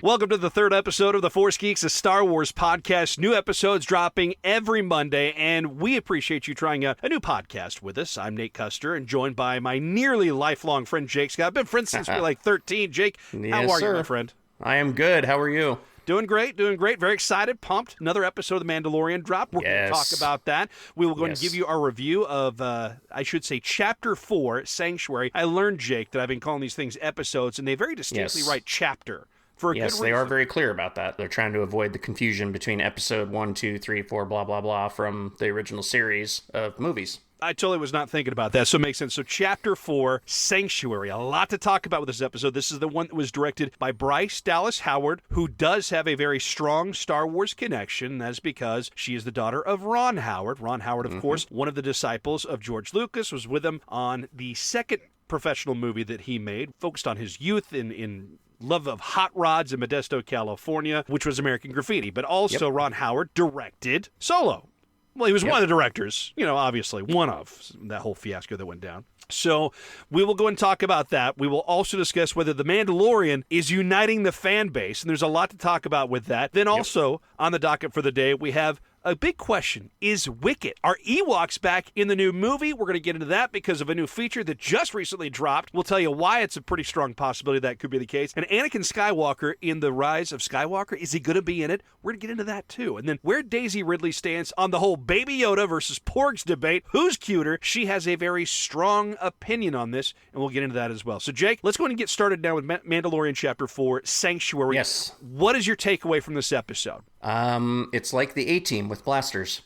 Welcome to the third episode of the Force Geeks, a Star Wars podcast. New episodes dropping every Monday, and we appreciate you trying out a new podcast with us. I'm Nate Custer, and joined by my nearly lifelong friend, Jake Scott. I've been friends since we were like 13. Jake, how are you, my friend? I am good. How are you? Doing great, doing great. Very excited, pumped. Another episode of The Mandalorian dropped. We're going to talk about that. We will go and give you our review of, I should say, Chapter 4, Sanctuary. I learned, Jake, that I've been calling these things episodes, and they very distinctly write chapter. Yes, they are very clear about that. They're trying to avoid the confusion between episode 1, 2, 3, 4, blah, blah, blah from the original series of movies. I totally was not thinking about that, so it makes sense. So Chapter 4, Sanctuary. A lot to talk about with this episode. This is the one that was directed by Bryce Dallas Howard, who does have a very strong Star Wars connection. That's because she is the daughter of Ron Howard. Ron Howard, of course, one of the disciples of George Lucas, was with him on the second professional movie that he made, focused on his youth in love of hot rods in Modesto, California, which was American Graffiti. But also Ron Howard directed Solo. Well, he was one of the directors, obviously, one of that whole fiasco that went down. So we will go and talk about that. We will also discuss whether The Mandalorian is uniting the fan base, and there's a lot to talk about with that. Then also on the docket for the day, we have a big question. Is Wicket? Are Ewoks back in the new movie? We're going to get into that because of a new feature that just recently dropped. We'll tell you why it's a pretty strong possibility that could be the case. And Anakin Skywalker in the Rise of Skywalker, is he going to be in it? We're going to get into that too. And then where Daisy Ridley stands on the whole Baby Yoda versus Porgs debate. Who's cuter? She has a very strong opinion on this, and we'll get into that as well. So Jake, let's go ahead and get started now with Mandalorian Chapter 4, Sanctuary. Yes. What is your takeaway from this episode? It's like the A-Team with blasters.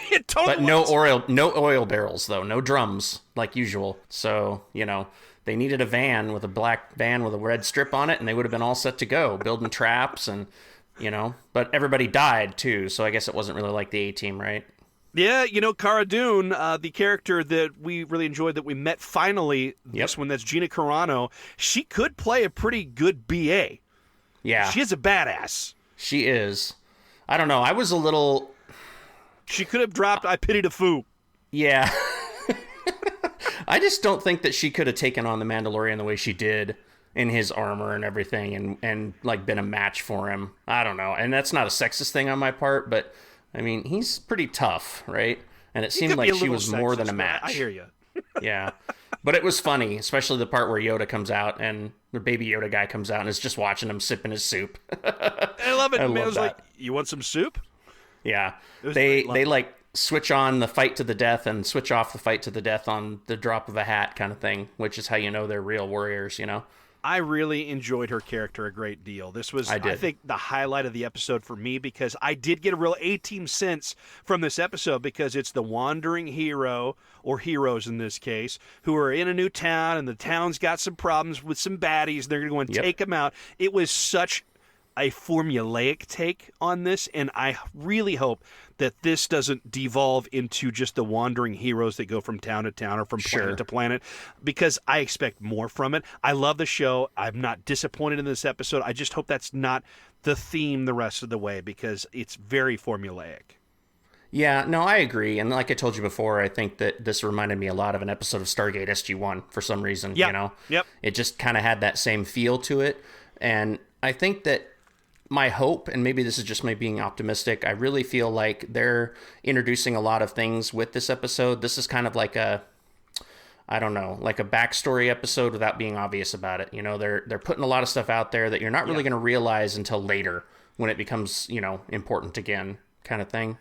It totally But no oil barrels, though. No drums, like usual. So, they needed a van with a black van with a red strip on it, and they would have been all set to go, building traps and, But everybody died, too, so I guess it wasn't really like the A-Team, right? Yeah, Cara Dune, the character that we really enjoyed that we met finally, this one, that's Gina Carano, she could play a pretty good BA. Yeah. She is a badass. She is. I don't know. I was a little... She could have dropped I Pity the Foo. Yeah. I just don't think that she could have taken on the Mandalorian the way she did in his armor and everything and been a match for him. I don't know. And that's not a sexist thing on my part, but, he's pretty tough, right? And it seemed like she was more than a match. I hear you. Yeah. But it was funny, especially the part where Yoda comes out and the Baby Yoda guy comes out and is just watching him sipping his soup. I love it. Man, it was like, you want some soup? Yeah. They switch on the fight to the death and switch off the fight to the death on the drop of a hat kind of thing, which is how they're real warriors, I really enjoyed her character a great deal. This was, I think, the highlight of the episode for me because I did get a real A-Team sense from this episode because it's the wandering hero, or heroes in this case, who are in a new town and the town's got some problems with some baddies and they're going to go and take them out. It was such a formulaic take on this, and I really hope that this doesn't devolve into just the wandering heroes that go from town to town or from planet to planet, because I expect more from it. I love the show. I'm not disappointed in this episode. I just hope that's not the theme the rest of the way, because it's very formulaic. Yeah, no, I agree. And like I told you before, I think that this reminded me a lot of an episode of Stargate SG-1 for some reason, Yep. It just kind of had that same feel to it. And I think that my hope, and maybe this is just me being optimistic, I really feel like they're introducing a lot of things with this episode. This is kind of like a backstory episode without being obvious about it. They're putting a lot of stuff out there that you're not really going to realize until later when it becomes, important again, kind of thing.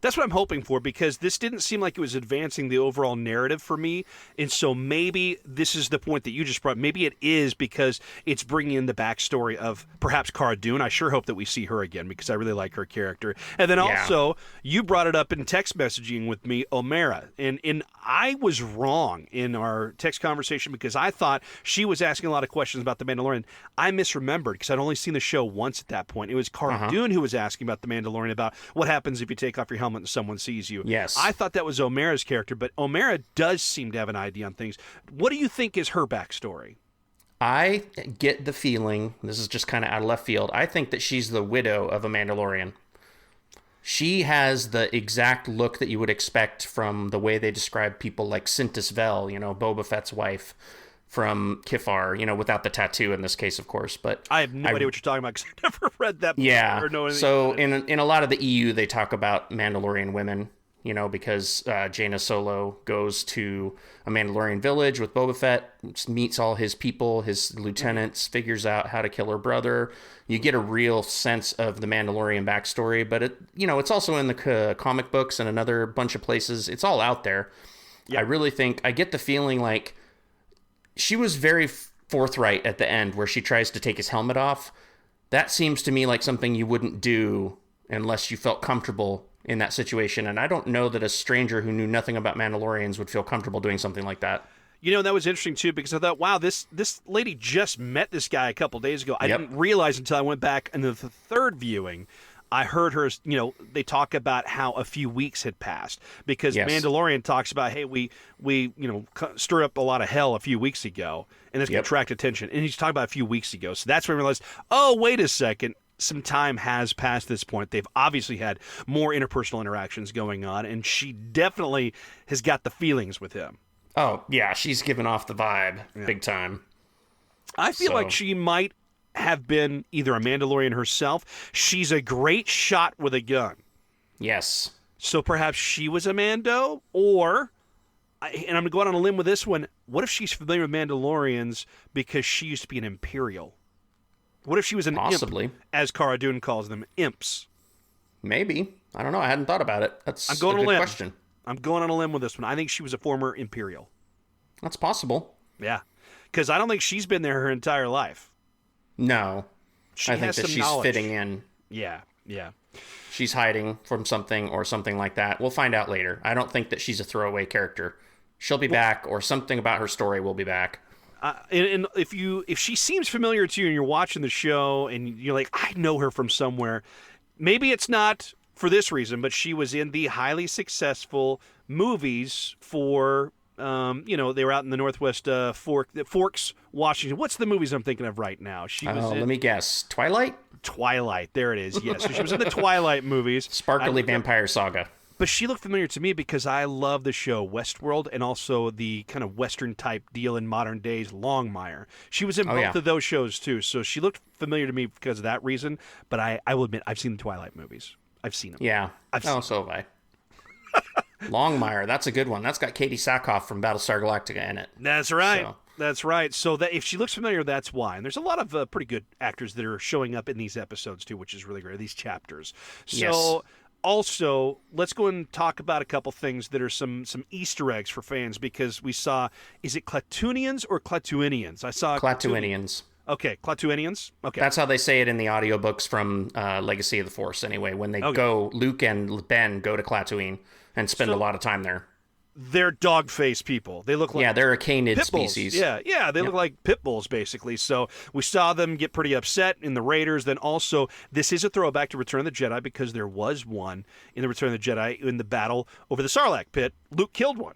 That's what I'm hoping for, because this didn't seem like it was advancing the overall narrative for me. And so maybe this is the point that you just brought. Maybe it is because it's bringing in the backstory of perhaps Cara Dune. I sure hope that we see her again, because I really like her character. And then also, you brought it up in text messaging with me, Omera. And I was wrong in our text conversation because I thought she was asking a lot of questions about The Mandalorian. I misremembered because I'd only seen the show once at that point. It was Cara Dune who was asking about The Mandalorian, about what happens if you take off your helmet and someone sees you. Yes. I thought that was Omera's character, but Omera does seem to have an idea on things. What do you think is her backstory? I get the feeling, this is just kind of out of left field, I think that she's the widow of a Mandalorian. She has the exact look that you would expect from the way they describe people like Sintis Vel, Boba Fett's wife, from Kifar, without the tattoo in this case, of course. But I have no idea what you're talking about because I've never read that before or know anything so about it. in a lot of the EU, they talk about Mandalorian women, because Jaina Solo goes to a Mandalorian village with Boba Fett, meets all his people, his lieutenants, figures out how to kill her brother. You get a real sense of the Mandalorian backstory, but it's also in the comic books and another bunch of places. It's all out there. Yeah. I really think, I get the feeling like she was very forthright at the end where she tries to take his helmet off. That seems to me like something you wouldn't do unless you felt comfortable in that situation. And I don't know that a stranger who knew nothing about Mandalorians would feel comfortable doing something like that. That was interesting, too, because I thought, wow, this lady just met this guy a couple days ago. I didn't realize until I went back into the third viewing. I heard her, they talk about how a few weeks had passed because Mandalorian talks about, hey, we stirred up a lot of hell a few weeks ago, and it's going to attract attention. And he's talking about a few weeks ago. So that's when I realized, oh, wait a second. Some time has passed this point. They've obviously had more interpersonal interactions going on, and she definitely has got the feelings with him. Oh, yeah, she's giving off the vibe big time. I feel like she might have been either a Mandalorian herself. She's a great shot with a gun. Yes. So perhaps she was a Mando, and I'm going to go out on a limb with this one, what if she's familiar with Mandalorians because she used to be an Imperial? What if she was an imp, as Cara Dune calls them, imps? Maybe. I don't know. I hadn't thought about it. That's a good question. I'm going on a limb with this one. I think she was a former Imperial. That's possible. Yeah. Because I don't think she's been there her entire life. No. I think that she's fitting in. Yeah. She's hiding from something or something like that. We'll find out later. I don't think that she's a throwaway character. She'll be back, or something about her story will be back. And if she seems familiar to you and you're watching the show and you're like, I know her from somewhere, maybe it's not for this reason, but she was in the highly successful movies for, they were out in the Northwest Forks, Washington. What's the movies I'm thinking of right now? Let me guess. Twilight? Twilight. There it is. Yes. So she was in the Twilight movies. Sparkly Vampire Saga. But she looked familiar to me because I love the show Westworld and also the kind of Western-type deal in modern days, Longmire. She was in both of those shows, too. So she looked familiar to me because of that reason. But I will admit, I've seen the Twilight movies. I've seen them. Yeah. So have I. Longmire, that's a good one. That's got Katie Sackhoff from Battlestar Galactica in it. That's right. That's right. So that if she looks familiar, that's why. And there's a lot of pretty good actors that are showing up in these episodes, too, which is really great, these chapters. So... Also, let's go and talk about a couple things that are some Easter eggs for fans because we saw, is it Klatooinians or Klatooinians? I saw Klatooinians. Okay, Klatooinians. Okay. That's how they say it in the audiobooks from Legacy of the Force anyway. When they go, Luke and Ben go to Klatooine and spend a lot of time there. They're dog-faced people. They look like they're a canid pit bulls. species. Yeah, they look like pit bulls, basically. So we saw them get pretty upset in the Raiders. Then also, this is a throwback to Return of the Jedi because there was one in the Return of the Jedi in the battle over the Sarlacc pit. Luke killed one.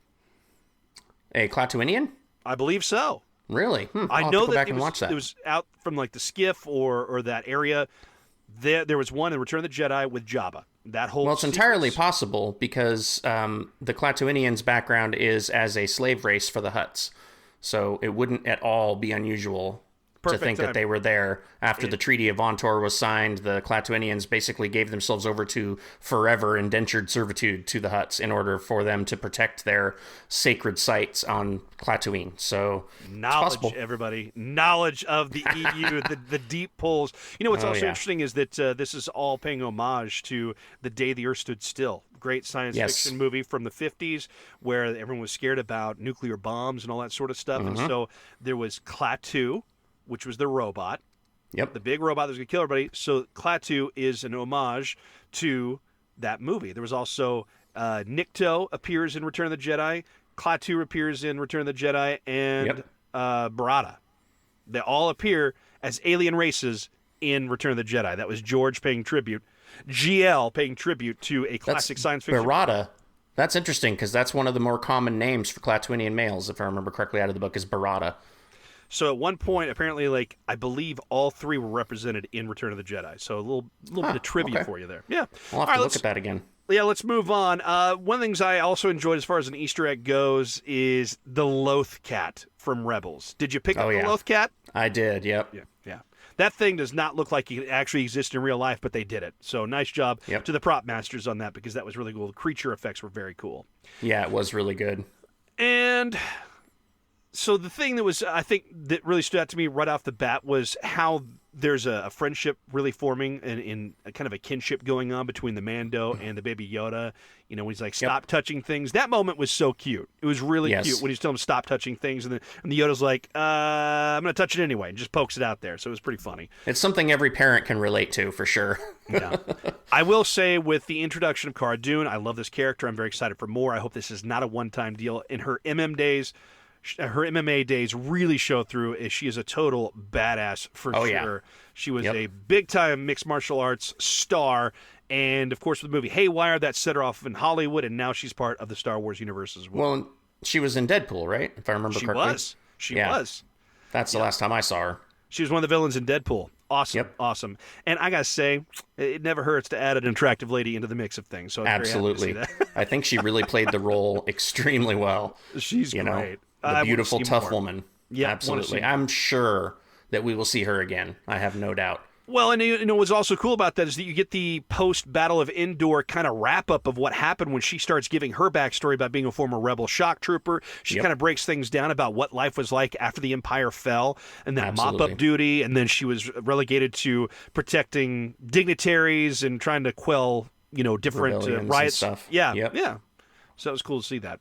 A Klatooinian? I believe so. Really? I know that it was out from like the skiff or that area. There was one in Return of the Jedi with Jabba. It's entirely possible because the Klatooinians' background is as a slave race for the Hutts. So it wouldn't at all be unusual to think that they were there after the Treaty of Vontor was signed. The Klatooinians basically gave themselves over to forever indentured servitude to the Hutts in order for them to protect their sacred sites on Klatooine. So knowledge, everybody, knowledge of the EU, the deep pulls. What's interesting is that this is all paying homage to The Day the Earth Stood Still. Great science fiction movie from the 50s where everyone was scared about nuclear bombs and all that sort of stuff. And so there was Klaatu, which was the robot. Yep. The big robot that was going to kill everybody. So Klaatu is an homage to that movie. There was also Nikto appears in Return of the Jedi. Klaatu appears in Return of the Jedi. And Barada. They all appear as alien races in Return of the Jedi. That was George paying tribute. GL paying tribute to a classic science fiction. Barada. That's interesting because that's one of the more common names for Klatooinian males, if I remember correctly out of the book, is Barada. So at one point, apparently, I believe all three were represented in Return of the Jedi. So a little bit of trivia for you there. Yeah. I'll have to look at that again. Yeah, let's move on. One of the things I also enjoyed as far as an Easter egg goes is the loathe cat from Rebels. Did you pick up the loathe cat? I did, yep. Yeah. That thing does not look like it actually exists in real life, but they did it. So nice job to the prop masters on that, because that was really cool. The creature effects were very cool. Yeah, it was really good. And so the thing that was, I think, that really stood out to me right off the bat was how there's a friendship really forming in a kind of a kinship going on between the Mando and the baby Yoda. You know, when he's like, stop touching things. That moment was so cute. It was really cute when he's telling him stop touching things. And the Yoda's like, I'm going to touch it anyway, and just pokes it out there. So it was pretty funny. It's something every parent can relate to, for sure. Yeah. I will say, with the introduction of Cara Dune, I love this character. I'm very excited for more. I hope this is not a one-time deal. In her MMA days really show through, as she is a total badass for sure. Yeah. She was a big-time mixed martial arts star, and of course with the movie Haywire, that set her off in Hollywood, and now she's part of the Star Wars universe as well. Well, she was in Deadpool, right? If I remember correctly. She was. That's the last time I saw her. She was one of the villains in Deadpool. Awesome, awesome. And I gotta say, it never hurts to add an attractive lady into the mix of things. So absolutely, I think she really played the role extremely well. She's great. The beautiful, tough woman. Yeah, absolutely. I'm sure that we will see her again. I have no doubt. Well, and you know what's also cool about that is that you get the post-Battle of Endor kind of wrap-up of what happened when she starts giving her backstory about being a former rebel shock trooper. She kind of breaks things down about what life was like after the Empire fell, and then mop-up duty, and then she was relegated to protecting dignitaries and trying to quell, different riots. And stuff. Yeah. So it was cool to see that.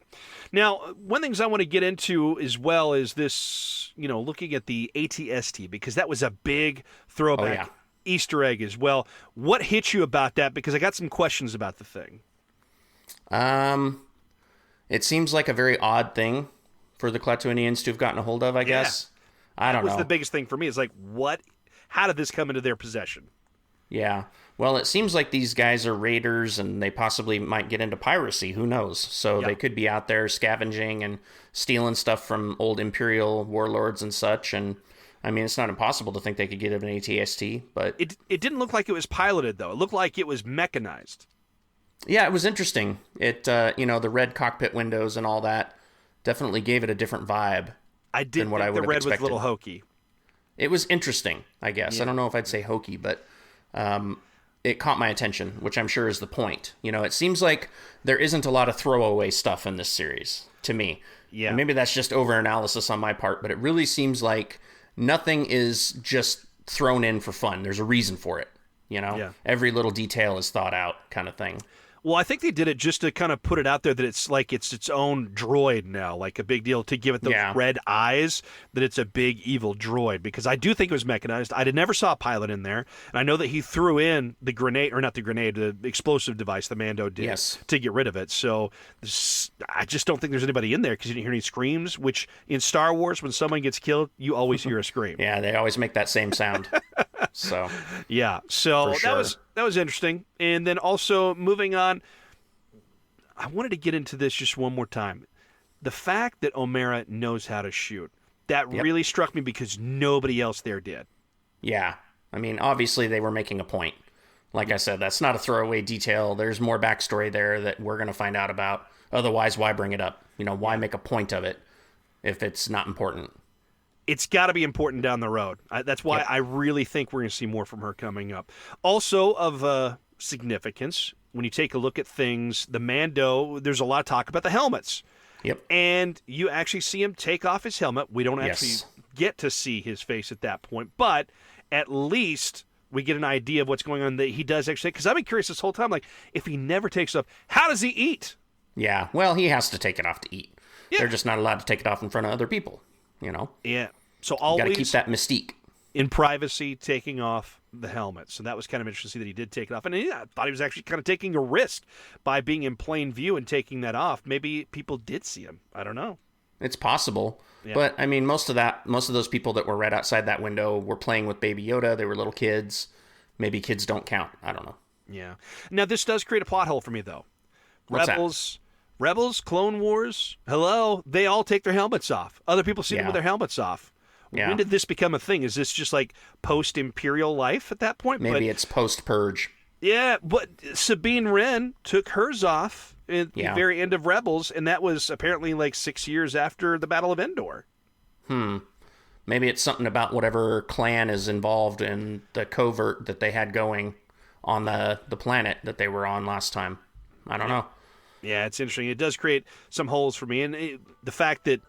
Now, one of the things I want to get into as well is this, looking at the AT-ST, because that was a big throwback Easter egg as well. What hit you about that? Because I got some questions about the thing. It seems like a very odd thing for the Klatooinians to have gotten a hold of, I guess. I don't know. That was the biggest thing for me. It's like, how did this come into their possession? Yeah. Well, it seems like these guys are raiders, and they possibly might get into piracy. Who knows? So they could be out there scavenging and stealing stuff from old Imperial warlords and such. And I mean, it's not impossible to think they could get an AT-ST, but it didn't look like it was piloted, though. It looked like it was mechanized. Yeah, it was interesting. It the red cockpit windows and all that definitely gave it a different vibe. I did think the red was a little hokey. It was interesting, I guess. Yeah. I don't know if I'd say hokey, but it caught my attention, which I'm sure is the point. It seems like there isn't a lot of throwaway stuff in this series, to me. Yeah. And maybe that's just over-analysis on my part, but it really seems like nothing is just thrown in for fun. There's a reason for it, Every little detail is thought out, kind of thing. Well, I think they did it just to kind of put it out there that it's like it's its own droid now, like a big deal to give it those red eyes, that it's a big evil droid, because I do think it was mechanized. I never saw a pilot in there, and I know that he threw in the grenade, or not the grenade, the explosive device the Mando did to get rid of it. So I just don't think there's anybody in there, because you didn't hear any screams, which in Star Wars, when someone gets killed, you always hear a scream. Yeah, they always make that same sound. So that was interesting. And then also moving on, I wanted to get into this just one more time. The fact that O'Mara knows how to shoot, that really struck me, because nobody else there did. Yeah. I mean, obviously they were making a point. Like I said, that's not a throwaway detail. There's more backstory there that we're going to find out about. Otherwise, why bring it up? Why make a point of it if it's not important? It's got to be important down the road. That's why I really think we're going to see more from her coming up. Also of significance, when you take a look at things, the Mando, there's a lot of talk about the helmets. Yep. And you actually see him take off his helmet. We don't actually get to see his face at that point, but at least we get an idea of what's going on that he does actually. Because I've been curious this whole time, like, if he never takes off, how does he eat? Yeah, well, he has to take it off to eat. Yeah. They're just not allowed to take it off in front of other people, Yeah. So always got to keep that mystique. In privacy, taking off the helmet. So that was kind of interesting to see that he did take it off. And I thought he was actually kind of taking a risk by being in plain view and taking that off. Maybe people did see him. I don't know. It's possible. Yeah. But, I mean, most of those people that were right outside that window were playing with Baby Yoda. They were little kids. Maybe kids don't count. I don't know. Yeah. Now, this does create a plot hole for me, though. What's Rebels, Clone Wars, hello, they all take their helmets off. Other people see them with their helmets off. Yeah. When did this become a thing? Is this just like post-Imperial life at that point? Maybe it's post-Purge. Yeah, but Sabine Wren took hers off at the Yeah. very end of Rebels, and that was apparently like 6 years after the Battle of Endor. Maybe it's something about whatever clan is involved in the covert that they had going on the planet that they were on last time. I don't know. Yeah, it's interesting. It does create some holes for me, and the fact that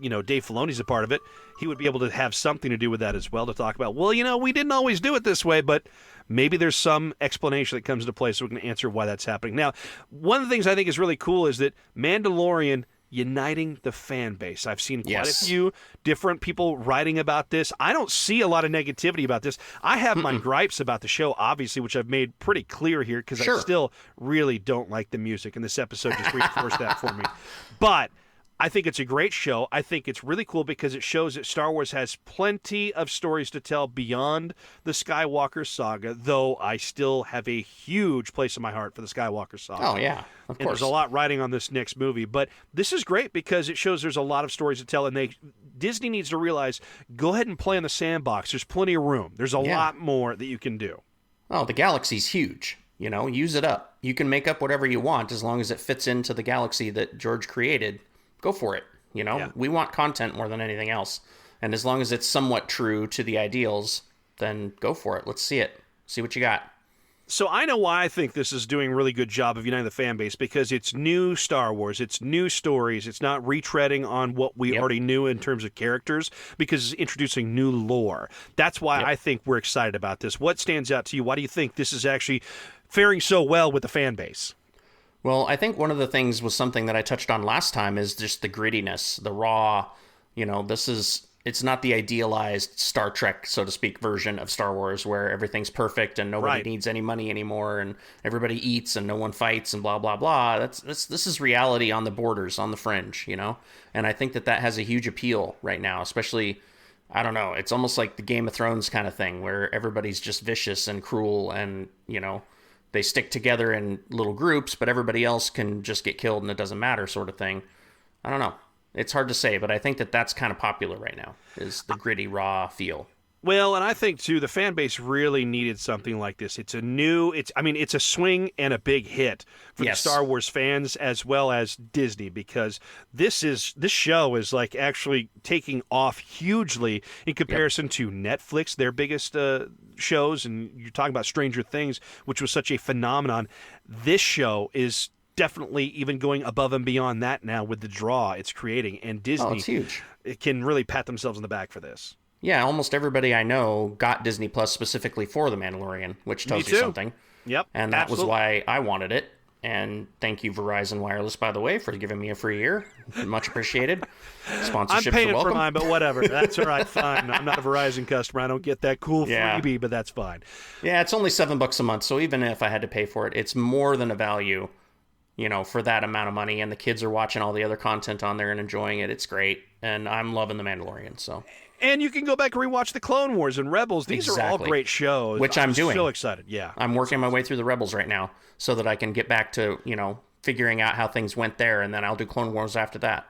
Dave Filoni's a part of it, he would be able to have something to do with that as well, to talk about, well, we didn't always do it this way, but maybe there's some explanation that comes into play so we can answer why that's happening. Now, one of the things I think is really cool is that Mandalorian uniting the fan base. I've seen quite a few different people writing about this. I don't see a lot of negativity about this. I have my gripes about the show, obviously, which I've made pretty clear here, because I still really don't like the music, and this episode just reinforced that for me. But I think it's a great show. I think it's really cool because it shows that Star Wars has plenty of stories to tell beyond the Skywalker Saga, though I still have a huge place in my heart for the Skywalker Saga. Oh, yeah, of and course. there's a lot riding on this next movie. But this is great because it shows there's a lot of stories to tell, and Disney needs to realize, go ahead and play in the sandbox. There's plenty of room. There's a lot more that you can do. Oh, the galaxy's huge. Use it up. You can make up whatever you want as long as it fits into the galaxy that George created. Go for it. We want content more than anything else. And as long as it's somewhat true to the ideals, then go for it. Let's see it. See what you got. So I know why I think this is doing a really good job of uniting the fan base, because it's new Star Wars, it's new stories, it's not retreading on what we already knew in terms of characters, because it's introducing new lore. That's why I think we're excited about this. What stands out to you? Why do you think this is actually faring so well with the fan base? Well, I think one of the things was something that I touched on last time is just the grittiness, the raw, it's not the idealized Star Trek, so to speak, version of Star Wars where everything's perfect and nobody needs any money anymore and everybody eats and no one fights and blah, blah, blah. This is reality on the borders, on the fringe, And I think that has a huge appeal right now, especially, I don't know, it's almost like the Game of Thrones kind of thing where everybody's just vicious and cruel and, they stick together in little groups, but everybody else can just get killed and it doesn't matter, sort of thing. I don't know. It's hard to say, but I think that that's kind of popular right now, is the gritty, raw feel. Well, and I think, too, the fan base really needed something like this. It's a swing and a big hit for the Star Wars fans as well as Disney, because this show is like actually taking off hugely in comparison to Netflix, their biggest shows, and you're talking about Stranger Things, which was such a phenomenon. This show is definitely even going above and beyond that now with the draw it's creating, and Disney it's huge. It can really pat themselves on the back for this. Yeah, almost everybody I know got Disney Plus specifically for The Mandalorian, which tells you something. Yep, and that was why I wanted it. And thank you, Verizon Wireless, by the way, for giving me a free year. Much appreciated. Sponsorships I'm paying are welcome. for mine, but whatever. That's all right, fine. I'm not a Verizon customer. I don't get that cool freebie, but that's fine. Yeah, it's only $7 a month, so even if I had to pay for it, it's more than a value, for that amount of money. And the kids are watching all the other content on there and enjoying it. It's great. And I'm loving The Mandalorian, so... And you can go back and rewatch the Clone Wars and Rebels. These are all great shows. Which I'm doing. So excited, yeah. I'm working my way through the Rebels right now so that I can get back to, figuring out how things went there, and then I'll do Clone Wars after that.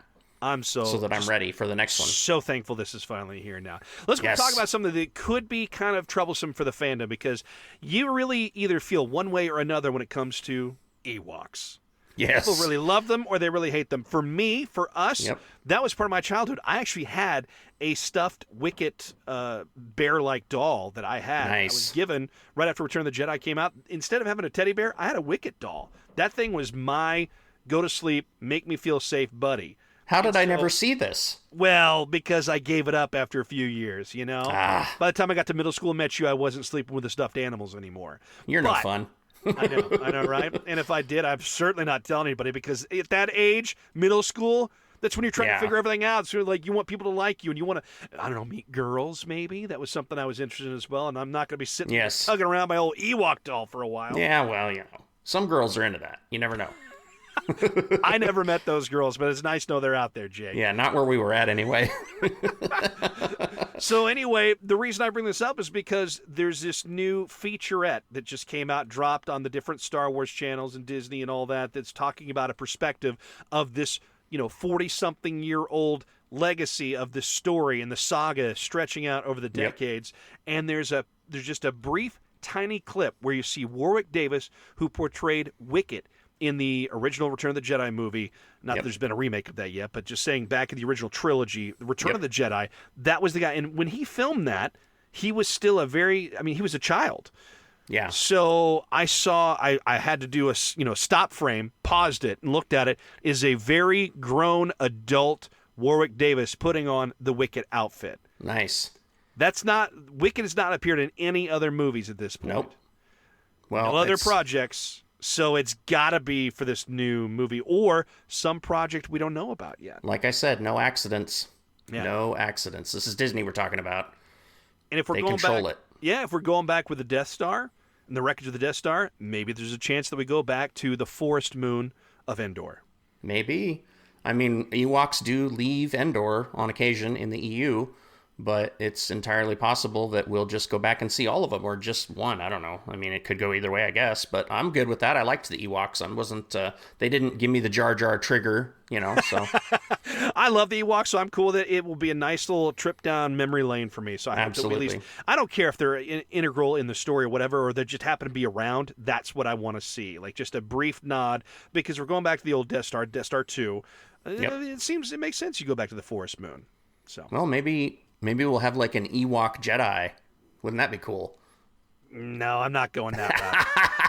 So that I'm ready for the next one. So thankful this is finally here now. Let's go talk about something that could be kind of troublesome for the fandom, because you really either feel one way or another when it comes to Ewoks. Yes. People really love them or they really hate them. For me, for us, that was part of my childhood. I actually had a stuffed Wicket bear-like doll that I had. Nice. I was given right after Return of the Jedi came out. Instead of having a teddy bear, I had a Wicket doll. That thing was my go-to-sleep, make-me-feel-safe buddy. How did I never see this? Well, because I gave it up after a few years, By the time I got to middle school and met you, I wasn't sleeping with the stuffed animals anymore. You're no fun. I know, right? And if I did, I'm certainly not telling anybody, because at that age, middle school, that's when you're trying to figure everything out. So you want people to like you, and you want to, I don't know, meet girls maybe. That was something I was interested in as well, and I'm not going to be sitting there tugging around my old Ewok doll for a while. Yeah, well, some girls are into that. You never know. I never met those girls, but it's nice to know they're out there, Jake. Yeah, not where we were at anyway. So anyway, the reason I bring this up is because there's this new featurette that just came out, dropped on the different Star Wars channels and Disney and all that, that's talking about a perspective of this, 40-something-year-old legacy of this story and the saga stretching out over the decades. And there's just a brief tiny clip where you see Warwick Davis, who portrayed Wicket in the original Return of the Jedi movie. Not that there's been a remake of that yet, but just saying back in the original trilogy, Return of the Jedi, that was the guy. And when he filmed that, he was still he was a child. Yeah. So I had to do a stop frame, paused it, and looked at it. Is a very grown adult Warwick Davis putting on the Wicket outfit. Nice. Wicket has not appeared in any other movies at this point. Nope. Well, no other projects. So it's got to be for this new movie or some project we don't know about yet. Like I said, no accidents. Yeah. No accidents. This is Disney we're talking about. And if we're they going control back, it. Yeah, if we're going back with the Death Star and the wreckage of the Death Star, maybe there's a chance that we go back to the forest moon of Endor. Maybe. I mean, Ewoks do leave Endor on occasion in the EU, but it's entirely possible that we'll just go back and see all of them, or just one. I don't know. I mean, it could go either way, I guess, but I'm good with that. I liked the Ewoks. They didn't give me the Jar Jar trigger, so. I love the Ewoks, so I'm cool that it will be a nice little trip down memory lane for me. So I Absolutely. I don't care if they're integral in the story or whatever, or they just happen to be around. That's what I want to see. Like just a brief nod, because we're going back to the old Death Star 2. It makes sense you go back to the forest moon. So. Well, maybe we'll have like an Ewok Jedi. Wouldn't that be cool? No, I'm not going that route.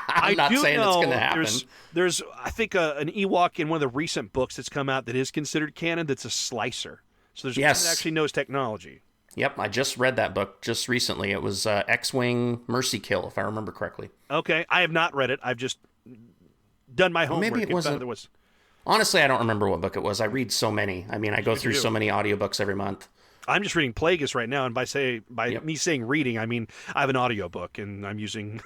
I'm not saying it's going to happen. There's I think, an Ewok in one of the recent books that's come out that is considered canon that's a slicer. So there's one that actually knows technology. Yep, I just read that book just recently. It was X-Wing Mercy Kill, if I remember correctly. Okay, I have not read it. I've just done my homework. Maybe it wasn't. Honestly, I don't remember what book it was. I read so many. I mean, I go through so many audiobooks every month. I'm just reading Plagueis right now, and by me saying reading, I mean I have an audiobook, and I'm using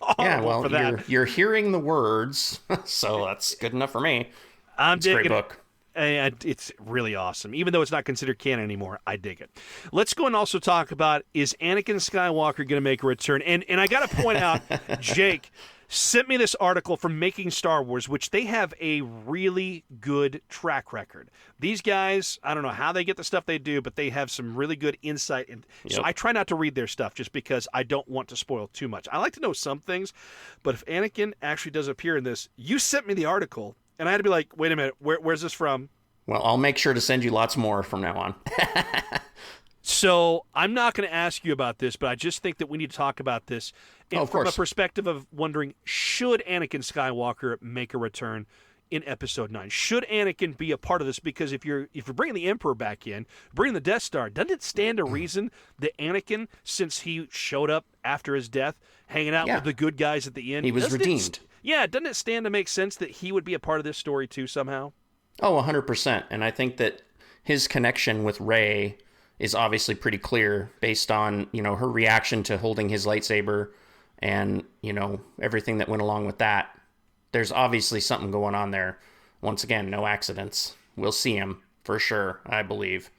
Audible for that. You're hearing the words, so that's good enough for me. It's a great book. And it's really awesome. Even though it's not considered canon anymore, I dig it. Let's go and also talk about, is Anakin Skywalker going to make a return? And I got to point out, Jake sent me this article from Making Star Wars, which they have a really good track record. These guys, I don't know how they get the stuff they do, but they have some really good insight. And so I try not to read their stuff just because I don't want to spoil too much. I like to know some things, but if Anakin actually does appear in this, you sent me the article, and I had to be like, wait a minute, where's this from? Well, I'll make sure to send you lots more from now on. So I'm not going to ask you about this, but I just think that we need to talk about this from a perspective of wondering, should Anakin Skywalker make a return in Episode 9? Should Anakin be a part of this? Because if you're bringing the Emperor back in, bringing the Death Star, doesn't it stand to reason that Anakin, since he showed up after his death, hanging out with the good guys at the end, he was redeemed. Doesn't it stand to make sense that he would be a part of this story too somehow? Oh, 100%. And I think that his connection with Rey is obviously pretty clear based on, her reaction to holding his lightsaber and, everything that went along with that. There's obviously something going on there. Once again, no accidents. We'll see him for sure, I believe,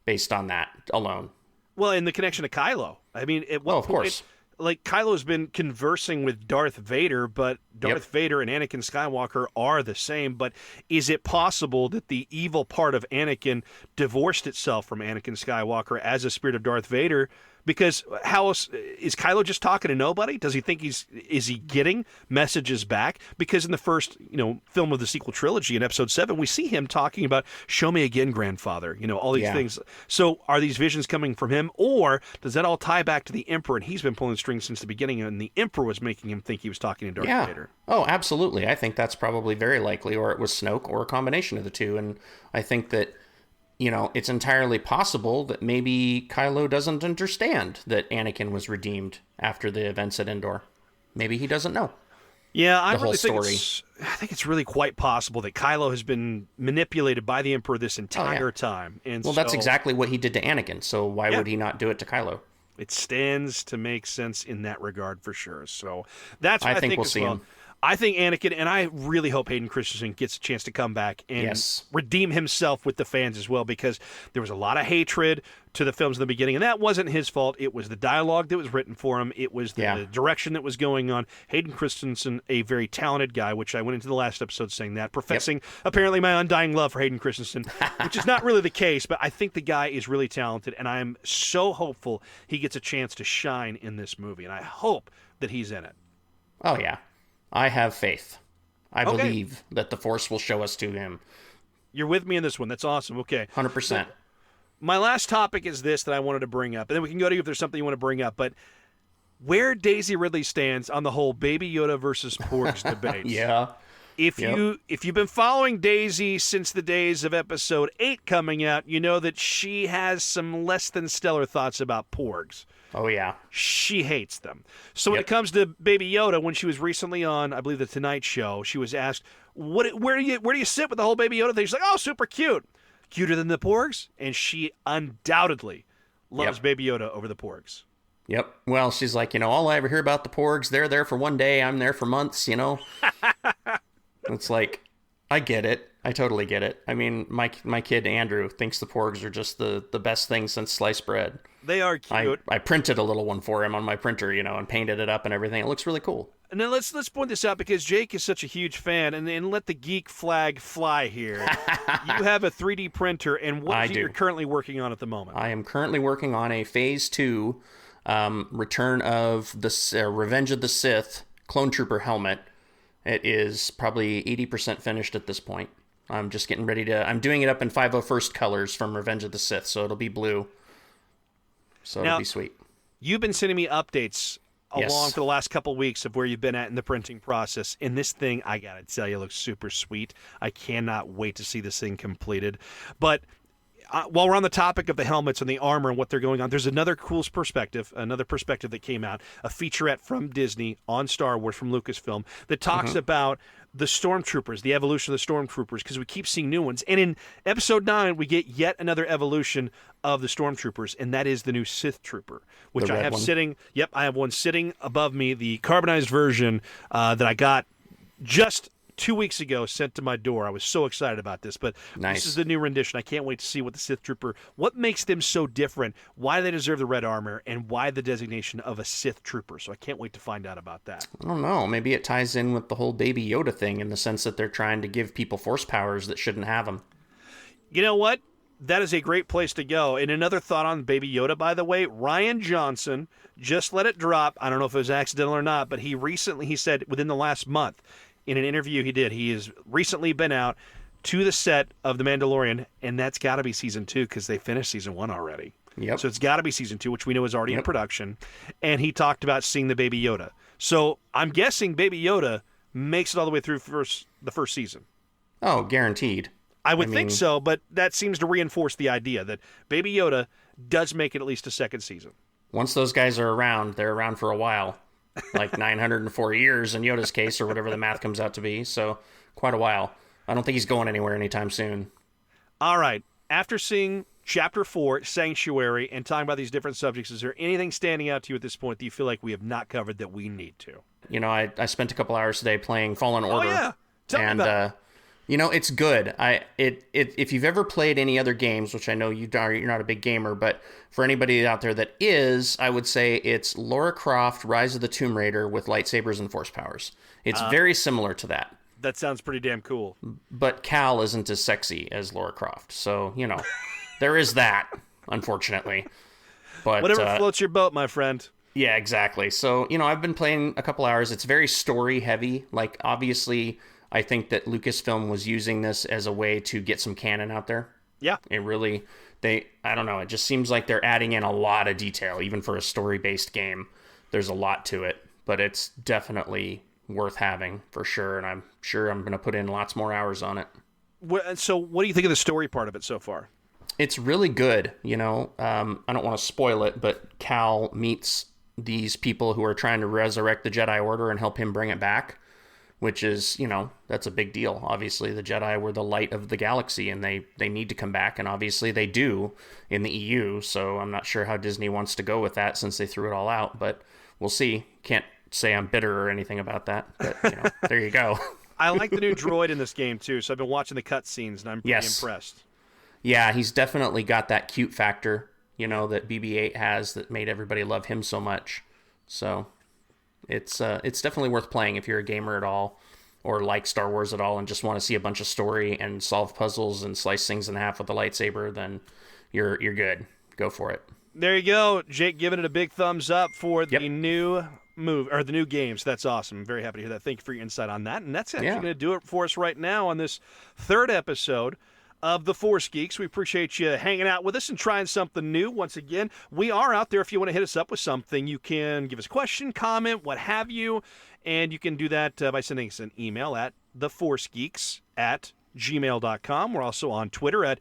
based on that alone. Well, and the connection to Kylo. I mean, of course. Like, Kylo's been conversing with Darth Vader, but Darth Vader and Anakin Skywalker are the same. But is it possible that the evil part of Anakin divorced itself from Anakin Skywalker as a spirit of Darth Vader? Because how else is Kylo just talking to nobody? Does he think is he getting messages back? Because in the first, film of the sequel trilogy in Episode 7, we see him talking about "Show me again, grandfather." All these things. So are these visions coming from him, or does that all tie back to the Emperor? And he's been pulling strings since the beginning, and the Emperor was making him think he was talking to Darth Vader. Oh, absolutely. I think that's probably very likely, or it was Snoke, or a combination of the two. And I think that, it's entirely possible that maybe Kylo doesn't understand that Anakin was redeemed after the events at Endor. Maybe he doesn't know. Yeah, I think it's really quite possible that Kylo has been manipulated by the Emperor this entire time. And that's exactly what he did to Anakin, so why would he not do it to Kylo? It stands to make sense in that regard for sure. So that's what I think we'll see him. I think Anakin, and I really hope Hayden Christensen gets a chance to come back and redeem himself with the fans as well, because there was a lot of hatred to the films in the beginning, and that wasn't his fault. It was the dialogue that was written for him. It was the direction that was going on. Hayden Christensen, a very talented guy, which I went into the last episode saying that, professing apparently my undying love for Hayden Christensen, which is not really the case, but I think the guy is really talented, and I am so hopeful he gets a chance to shine in this movie, and I hope that he's in it. Oh, yeah. I have faith. I believe that the Force will show us to him. You're with me in this one. That's awesome. Okay. 100%. So, my last topic is this that I wanted to bring up, and then we can go to you if there's something you want to bring up, but where Daisy Ridley stands on the whole Baby Yoda versus Porgs debate. If you've been following Daisy since the days of Episode 8 coming out, you know that she has some less than stellar thoughts about Porgs. Oh, yeah. She hates them. So when it comes to Baby Yoda, when she was recently on, I believe, The Tonight Show, she was asked, where do you sit with the whole Baby Yoda thing? She's like, oh, super cute. Cuter than the Porgs? And she undoubtedly loves Baby Yoda over the Porgs. Yep. Well, she's like, all I ever hear about the Porgs, they're there for one day, I'm there for months, It's like, I get it. I totally get it. I mean, my kid Andrew thinks the Porgs are just the best thing since sliced bread. They are cute. I printed a little one for him on my printer, and painted it up and everything. It looks really cool. And then let's point this out, because Jake is such a huge fan, and let the geek flag fly here. You have a 3D printer, and what is it you're currently working on at the moment? I am currently working on a Phase 2 Return of the Revenge of the Sith Clone Trooper helmet. It is probably 80% finished at this point. I'm just getting ready to... I'm doing it up in 501st colors from Revenge of the Sith, so it'll be blue. So it'll be sweet. You've been sending me updates along for the last couple weeks of where you've been at in the printing process. And this thing, I got to tell you, looks super sweet. I cannot wait to see this thing completed. But while we're on the topic of the helmets and the armor and what they're going on, there's another cool perspective that came out, a featurette from Disney on Star Wars from Lucasfilm that talks about the Stormtroopers, the evolution of the Stormtroopers, because we keep seeing new ones. And in Episode 9, we get yet another evolution of the Stormtroopers, and that is the new Sith Trooper, which I have sitting. Yep, I have one sitting above me, the carbonized version that I got just 2 weeks ago, sent to my door. I was so excited about this, but this is the new rendition. I can't wait to see what the Sith Trooper, what makes them so different, why they deserve the red armor, and why the designation of a Sith Trooper. So I can't wait to find out about that. I don't know. Maybe it ties in with the whole Baby Yoda thing in the sense that they're trying to give people force powers that shouldn't have them. You know what? That is a great place to go. And another thought on Baby Yoda, by the way, Rian Johnson just let it drop. I don't know if it was accidental or not, but he said within the last month, in an interview he has recently been out to the set of The Mandalorian, and that's got to be season 2 because they finished season 1 already. Yep. So it's got to be season 2, which we know is already in production. And he talked about seeing the Baby Yoda. So I'm guessing Baby Yoda makes it all the way through the first season. Oh, guaranteed. I would think so, but that seems to reinforce the idea that Baby Yoda does make it at least a second season. Once those guys are around, they're around for a while. Like 904 years in Yoda's case, or whatever the math comes out to be. So quite a while. I don't think he's going anywhere anytime soon. All right. After seeing Chapter 4, Sanctuary, and talking about these different subjects, is there anything standing out to you at this point that you feel like we have not covered that we need to? I spent a couple hours today playing Fallen Order. Oh, yeah. Tell me about it. It's good. If you've ever played any other games, which I know you're not a big gamer, but for anybody out there that is, I would say it's Lara Croft, Rise of the Tomb Raider with lightsabers and force powers. It's very similar to that. That sounds pretty damn cool. But Cal isn't as sexy as Lara Croft, so there is that, unfortunately. But whatever floats your boat, my friend. Yeah, exactly. So I've been playing a couple hours. It's very story heavy. Like obviously, I think that Lucasfilm was using this as a way to get some canon out there. Yeah. I don't know, it just seems like they're adding in a lot of detail, even for a story-based game. There's a lot to it, but it's definitely worth having, for sure, and I'm sure I'm going to put in lots more hours on it. So what do you think of the story part of it so far? It's really good, I don't want to spoil it, but Cal meets these people who are trying to resurrect the Jedi Order and help him bring it back. Which is, that's a big deal. Obviously, the Jedi were the light of the galaxy, and they need to come back, and obviously they do in the EU, so I'm not sure how Disney wants to go with that since they threw it all out, but we'll see. Can't say I'm bitter or anything about that, but there you go. I like the new droid in this game too, so I've been watching the cutscenes and I'm pretty impressed. Yeah, he's definitely got that cute factor, that BB-8 has that made everybody love him so much. So it's definitely worth playing if you're a gamer at all or like Star Wars at all and just want to see a bunch of story and solve puzzles and slice things in half with a lightsaber, then you're good. Go for it. There you go. Jake giving it a big thumbs up for the new the new games. That's awesome. I'm very happy to hear that. Thank you for your insight on that. And that's actually going to do it for us right now on this third episode of the Force Geeks. We appreciate you hanging out with us and trying something new. Once again, we are out there. If you want to hit us up with something, you can give us a question, comment, what have you, and you can do that by sending us an email at theforcegeeks@gmail.com. We're also on Twitter at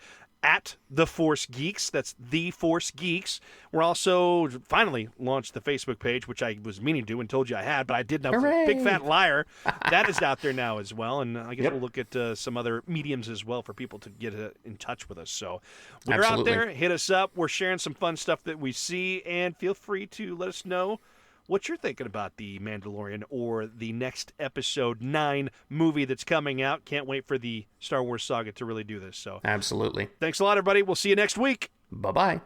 The Force Geeks. That's The Force Geeks. We're also finally launched the Facebook page, which I was meaning to do and told you I had, but I didn't. I was a big fat liar. That is out there now as well, and I guess we'll look at some other mediums as well for people to get in touch with us. So we're out there. Hit us up. We're sharing some fun stuff that we see, and feel free to let us know what you're thinking about the Mandalorian or the next episode 9 movie that's coming out. Can't wait for the Star Wars Saga to really do this. So absolutely. Thanks a lot, everybody. We'll see you next week. Bye-bye.